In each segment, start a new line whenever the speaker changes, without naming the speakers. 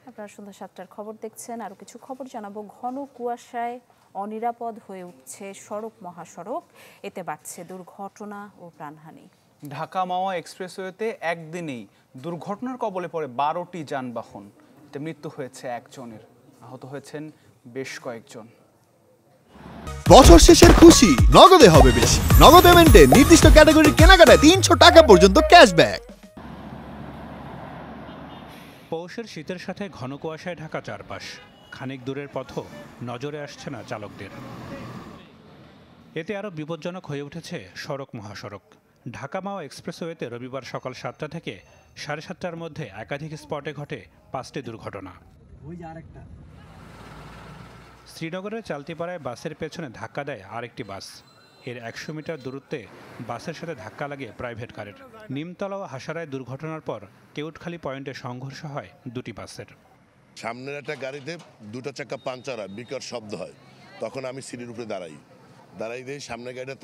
আপনারা সন্ধ্যা ৭টার খবর দেখছেন। আরও কিছু খবর জানাবো। ঘন কুয়াশায় অনিরাপদ হয়ে উঠছে সড়ক মহাসড়ক, এতে বাড়ছে দুর্ঘটনা ও প্রাণহানি।
ঢাকা মাওয়া এক্সপ্রেসওয়েতে একদিনেই দুর্ঘটনার কবলে পড়ে 12টি যানবাহন, এতে মৃত্যু হয়েছে একজনের, আহত হয়েছেন বেশ কয়েকজন।
বছর শেষের খুশি নগদে হবে বেশি। নগদ পেমেন্টে নির্দিষ্ট ক্যাটাগরির কেনাকাটায় 300 টাকা পর্যন্ত ক্যাশব্যাক।
পৌষের শীতের সাথে ঘন কুয়াশায় ঢাকা চারপাশ, খানিক দূরের পথও নজরে আসছে না চালকদের। এতে আরও বিপজ্জনক হয়ে উঠেছে সড়ক মহাসড়ক। ঢাকা মাওয়া এক্সপ্রেসওয়েতে রবিবার সকাল 7টা থেকে 7:30টার মধ্যে একাধিক স্পটে ঘটে 5টি দুর্ঘটনা। শ্রীনগরের চালতিপাড়ায় বাসের পেছনে ধাক্কা দেয় আরেকটি বাস। এর 100 মিটার দূরত্বে বাসের সাথে ধাক্কা লাগে প্রাইভেট কারের। নিমতলা ও হাসারায় দুর্ঘটনার পর কেউটখালী পয়েন্টে সংঘর্ষ হয় দুটি বাসের।
সামনের একটা গাড়িতে দুটো চাকা পাঞ্চার হয়, বিকট শব্দ হয়। তখন আমি সিঁড়ির উপরে দাঁড়াই দিয়ে সামনের গাড়িটা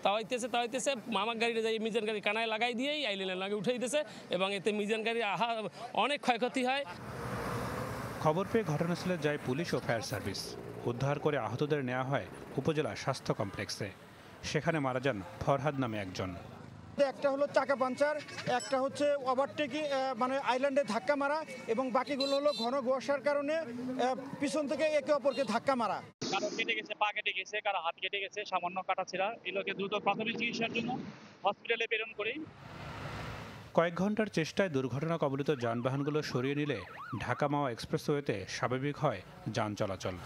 তাওয়াইতেছে মামার গাড়িটা যাই মিজান গাড়ি কানায় লাগাই দিয়েই আইলেন লাগে উঠে দিতেছে এবং এতে মিজান গাড়ি অনেক ক্ষয়ক্ষতি হয়।
খবর পেয়ে ঘটনাস্থলে যায় পুলিশ ও ফায়ার সার্ভিস। উদ্ধার করে আহতদের নেওয়া হয় উপজেলা স্বাস্থ্য কমপ্লেক্সে। সেখানে মারা যান ফরহাদ নামে একজন।
একটা হলো চাকা পাঞ্চার, একটা হচ্ছে ওভারটেকিং মানে আইল্যান্ডে ধাক্কা মারা, এবং বাকিগুলো হলো ঘন কুয়াশার কারণে পিছন থেকে একে অপরকে ধাক্কা মারা।
কারো কেটে গেছে, পা কেটে গেছে, কারো হাত কেটে গেছে, সামান্য কাটা ছিল। এগুলোকে দ্রুত প্রাথমিক চিকিৎসার জন্য হসপিটালে প্রেরণ করি।
কয়েক ঘন্টার চেষ্টায় দুর্ঘটনা কবলিত যানবাহনগুলো সরিয়ে নিলে ঢাকা মাওয়া এক্সপ্রেসওয়েতে স্বাভাবিক হয় যান চলাচল।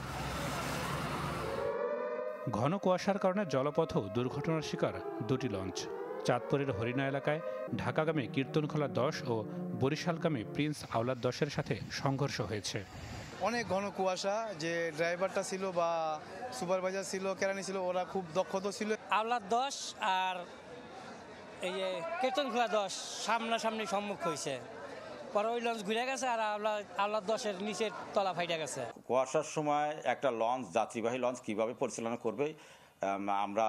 ঘন কুয়াশার কারণে জলপথেও দুর্ঘটনার শিকার দুটি লঞ্চ। চাঁদপুরের হরিণা এলাকায় ঢাকাগামী কীর্তনখোলা 10 ও বরিশালগামী প্রিন্স আওলাদ 10-এর সাথে সংঘর্ষ হয়েছে।
অনেক ঘন কুয়াশা, যে ড্রাইভারটা ছিল বা সুপারভাইজার ছিল, কেরানি ছিল, ওরা খুব দক্ষ ছিল।
আওলাদ 10 আর এই কীর্তনখোলা 10 সামনাসামনি সম্মুখ হয়েছে, পরে ওই লঞ্চ ঘুরে গেছে আর আওলাদ 10-এর নিচের তলা ফাইটা গেছে।
কুয়াশার সময় একটা লঞ্চ, যাত্রীবাহী লঞ্চ কিভাবে পরিচালনা করবে আমরা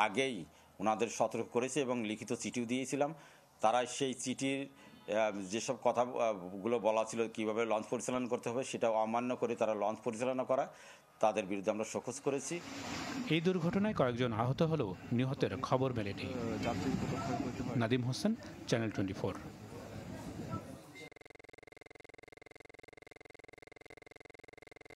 আগেই ওনাদের সতর্ক করেছি এবং লিখিত চিঠিও দিয়েছিলাম। তারা সেই চিঠির যেসব কথাগুলো বলা ছিল কিভাবে লঞ্চ পরিচালনা করতে হবে সেটা অমান্য করে তারা লঞ্চ পরিচালনা করা, তাদের বিরুদ্ধে আমরা শোকজ করেছি।
এই দুর্ঘটনায় কয়েকজন আহত হলেও নিহতের খবর মেলেনি। নাদিম হোসেন, চ্যানেল 24।